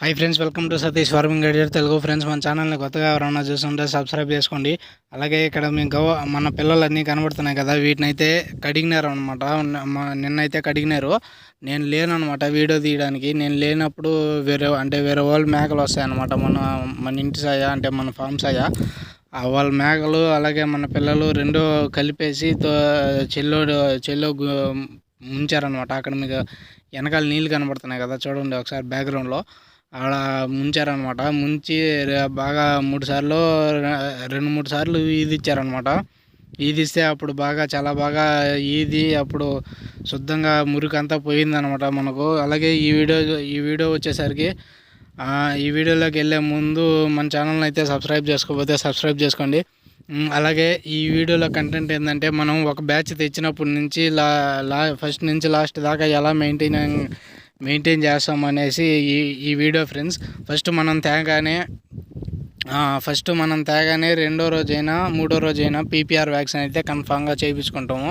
Hi friends, welcome to Satish farming guided Telugu. Friends, మన ఛానల్ని కొత్తగా ఎవరైనా చూస్తుంటే సబ్స్క్రైబ్ చేసుకోండి. అలాగే ఇక్కడ మీకు మన పిల్లలన్నీ కనబడుతున్నాయి కదా, వీటినైతే కడిగినారు అనమాట. నిన్నైతే కడిగినారు. నేను లేనమాట వీడియో తీయడానికి. నేను లేనప్పుడు వేరే వాళ్ళు మేకలు వస్తాయన్నమాట. మన ఇంటి సాయ అంటే మన ఫామ్ సాయ వాళ్ళ మేకలు అలాగే మన పిల్లలు రెండు కలిపేసి చెల్లో ముంచారనమాట. అక్కడ మీకు వెనకాల నీళ్ళు కనబడుతున్నాయి కదా, చూడండి ఒకసారి బ్యాక్గ్రౌండ్లో. ఆడ ముంచారనమాట. ముంచి బాగా రెండు మూడు సార్లు ఈదిచ్చారనమాట. ఈదిస్తే అప్పుడు చాలా బాగా అప్పుడు శుద్ధంగా మురికంతా పోయిందనమాట మనకు. అలాగే ఈ వీడియో వచ్చేసరికి ఈ వీడియోలోకి వెళ్ళే ముందు మన ఛానల్ని అయితే సబ్స్క్రైబ్ చేసుకోకపోతే సబ్స్క్రైబ్ చేసుకోండి. అలాగే ఈ వీడియోలో కంటెంట్ ఏంటంటే, మనం ఒక బ్యాచ్ తెచ్చినప్పటి నుంచి ఫస్ట్ నుంచి లాస్ట్ దాకా ఎలా మెయింటైన్ చేస్తాం అనేసి ఈ వీడియో ఫ్రెండ్స్. ఫస్ట్ మనం తేగానే రెండో రోజైనా మూడో రోజైనా పీపీఆర్ వ్యాక్సిన్ అయితే కన్ఫామ్గా చేయించుకుంటాము.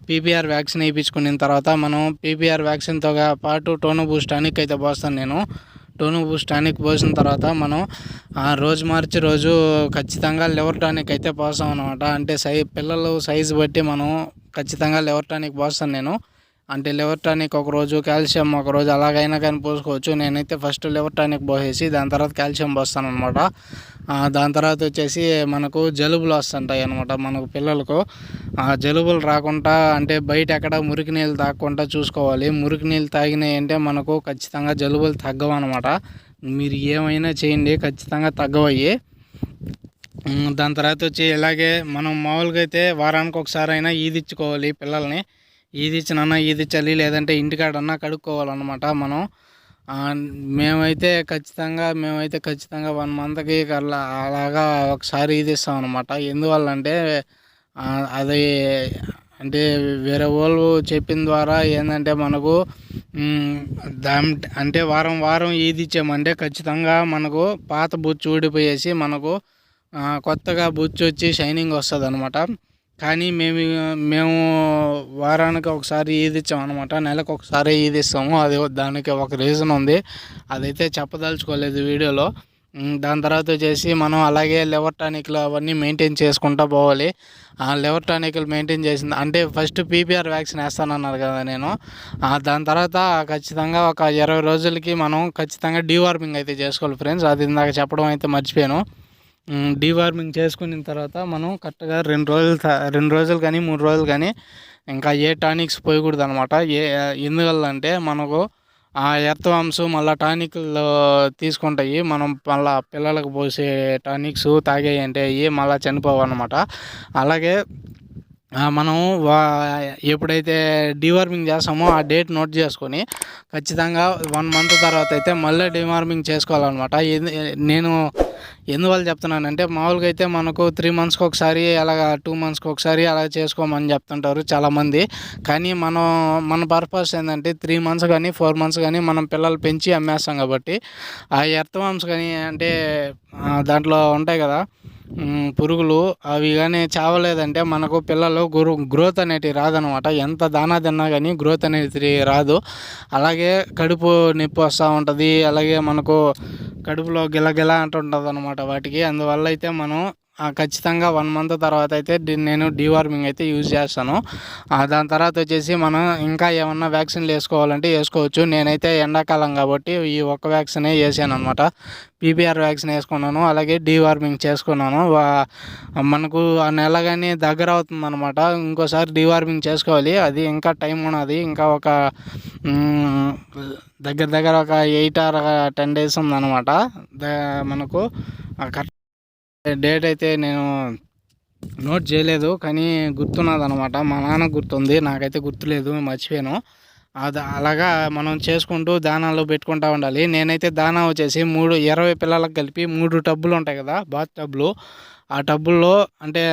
పీపీఆర్ వ్యాక్సిన్ వేయించుకున్న తర్వాత మనం పీపీఆర్ వ్యాక్సిన్తో పాటు టోనో బూస్ట్ టానిక్ అయితే పోస్తాను నేను. టోనో బూస్ట్ టానిక్ పోసిన తర్వాత మనం రోజు మార్చి రోజు ఖచ్చితంగా లివర్ టానిక్ అయితే పోస్తాం అనమాట. అంటే పిల్లలు సైజు బట్టి మనం ఖచ్చితంగా లివర్ టానిక్ పోస్తాను నేను. అంటే లివర్ టానిక్ ఒకరోజు, కాల్షియం ఒకరోజు, అలాగైనా కానీ పోసుకోవచ్చు. నేనైతే ఫస్ట్ లివర్ టానిక్ పోసేసి దాని తర్వాత కాల్షియం పోస్తాను అనమాట. దాని తర్వాత వచ్చేసి మనకు జలుబులు వస్తుంటాయి అనమాట మనకు పిల్లలకు. జలుబులు రాకుండా అంటే బయట ఎక్కడ మురికి నీళ్ళు తాగకుండా చూసుకోవాలి. మురికి నీళ్ళు తాగినాయి అంటే మనకు ఖచ్చితంగా జలుబులు తగ్గవు అనమాట. మీరు ఏమైనా చేయండి, ఖచ్చితంగా తగ్గవయ్యి. దాని తర్వాత వచ్చి ఇలాగే మనం మామూలుగా అయితే వారానికి ఒకసారి అయినా ఈదిచ్చుకోవాలి పిల్లల్ని. ఈదిచ్చాలి, లేదంటే ఇంటికాడన్నా కడుక్కోవాలన్నమాట మనం. మేమైతే ఖచ్చితంగా 1 మంత్కి అలాగా ఒకసారి ఈదిస్తాం అనమాట. ఎందువల్లంటే అది అంటే వేరే వాళ్ళు చెప్పిన ద్వారా ఏంటంటే మనకు అంటే వారం ఈదిచ్చామంటే ఖచ్చితంగా మనకు పాత బొచ్చు ఊడిపోయేసి మనకు కొత్తగా బొచ్చు వచ్చి షైనింగ్ వస్తుంది అనమాట. కానీ మేము వారానికి ఒకసారి ఈదిచ్చాం అనమాట. నెలకు ఒకసారి ఈదిస్తాము. దానికి ఒక రీజన్ ఉంది, అదైతే చెప్పదలుచుకోలేదు వీడియోలో. దాని తర్వాత వచ్చేసి మనం అలాగే లివర్ టానిక్లు అవన్నీ మెయింటైన్ చేసుకుంటూ పోవాలి. లివర్ టానిక్లు మెయింటైన్ చేసింది అంటే ఫస్ట్ పీపీఆర్ వ్యాక్సిన్ వేస్తానన్నారు కదా నేను. దాని తర్వాత ఖచ్చితంగా ఒక 20 రోజులకి మనం ఖచ్చితంగా డీవార్మింగ్ అయితే చేసుకోవాలి ఫ్రెండ్స్. అది ఇందాక చెప్పడం అయితే మర్చిపోయాను. డీవార్మింగ్ చేసుకున్న తర్వాత మనం కరెక్ట్గా 2 రోజులు కానీ 3 రోజులు కానీ ఇంకా ఏ టానిక్స్ పోయకూడదు అనమాట. ఎందువల్లంటే మనకు ఎర్త్వామ్స్ మళ్ళీ టానిక్లు తీసుకుంటాయి. మనం మళ్ళీ పిల్లలకు పోసే టానిక్స్ తాగాయి అంటే మళ్ళీ చనిపోవన్నమాట. అలాగే మనం ఎప్పుడైతే డీవార్మింగ్ చేస్తామో ఆ డేట్ నోట్ చేసుకొని ఖచ్చితంగా 1 మంత్ తర్వాత అయితే మళ్ళీ డీవార్మింగ్ చేసుకోవాలన్నమాట. నేను ఎందువల్ల చెప్తున్నానంటే, మామూలుగా అయితే మనకు 3 మంత్స్కి ఒకసారి అలాగా 2 మంత్స్కి ఒకసారి అలా చేసుకోమని చెప్తుంటారు చాలామంది. కానీ మన పర్పస్ ఏంటంటే 3 మంత్స్ కానీ 4 మంత్స్ కానీ మనం పిల్లలు పెంచి అమ్మేస్తాం కాబట్టి ఆ ఎర్త్వామ్స్ కానీ అంటే దాంట్లో ఉంటాయి కదా పురుగులు, అవి కానీ చావలేదంటే మనకు పిల్లలు గ్రోత్ అనేది రాదనమాట. ఎంత దానా తిన్నా కానీ గ్రోత్ అనేది రాదు. అలాగే కడుపు నొప్పి వస్తూ ఉంటుంది. అలాగే మనకు కడుపులో గిలగిల అంటుంటుంది అనమాట వాటికి. అందువల్ల అయితే మనం ఖచ్చితంగా 1 మంత్ తర్వాత అయితే నేను డీవార్మింగ్ అయితే యూజ్ చేస్తాను. దాని తర్వాత వచ్చేసి మనం ఇంకా ఏమన్నా వ్యాక్సిన్లు వేసుకోవాలంటే వేసుకోవచ్చు. నేనైతే ఎండాకాలం కాబట్టి ఈ ఒక్క వ్యాక్సినే వేసాను అనమాట. పీపీఆర్ వ్యాక్సిన్ వేసుకున్నాను, అలాగే డీవార్మింగ్ చేసుకున్నాను. మనకు ఆ నెల కానీ దగ్గర అవుతుందన్నమాట. ఇంకోసారి డీవార్మింగ్ చేసుకోవాలి. అది ఇంకా టైం ఉన్నది. ఇంకా ఒక దగ్గర ఒక 8 or 10 days ఉందన్నమాట. మనకు కరెక్ట్ డేట్ అయితే నేను నోట్ చేయలేదు, కానీ గుర్తున్నది అనమాట. మా నాన్న గుర్తుంది, నాకైతే గుర్తులేదు, మర్చిపోయాను. అలాగా మనం చేసుకుంటూ దానాలు పెట్టుకుంటూ ఉండాలి. నేనైతే దానా వచ్చేసి 20 పిల్లలకు కలిపి 3 టబ్బులు ఉంటాయి కదా, బాత్ టబ్బులు. ఆ టబ్బుల్లో అంటే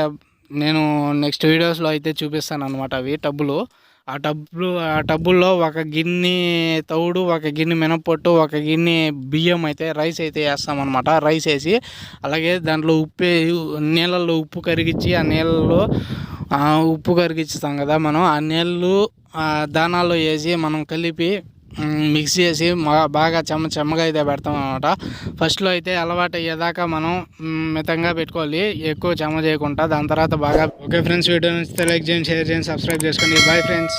నేను నెక్స్ట్ వీడియోస్లో అయితే చూపిస్తాను అనమాట. అవి టబ్బులు. ఆ టబ్బుల్లో ఒక గిన్నె తౌడు, ఒక గిన్నె మినపొట్టు, ఒక గిన్నె బియ్యం అయితే రైస్ అయితే వేస్తామన్నమాట. రైస్ వేసి అలాగే దాంట్లో నీళ్ళల్లో ఉప్పు కరిగించి ఆ నీళ్ళలో ఉప్పు కరిగిస్తాం కదా మనం. ఆ నీళ్ళు దానాల్లో వేసి మనం కలిపి మిక్స్ చేసి బాగా చెమ్మగా అయితే పెడతాం అనమాట. ఫస్ట్లో అయితే అలవాటు అయ్యేదాకా మనం మితంగా పెట్టుకోవాలి, ఎక్కువ చెమ్మ చేయకుండా. దాని తర్వాత బాగా. ఓకే ఫ్రెండ్స్, వీడియో నచ్చితే లైక్ చేయండి, షేర్ చేయండి, సబ్స్క్రైబ్ చేసుకోండి. Bye friends.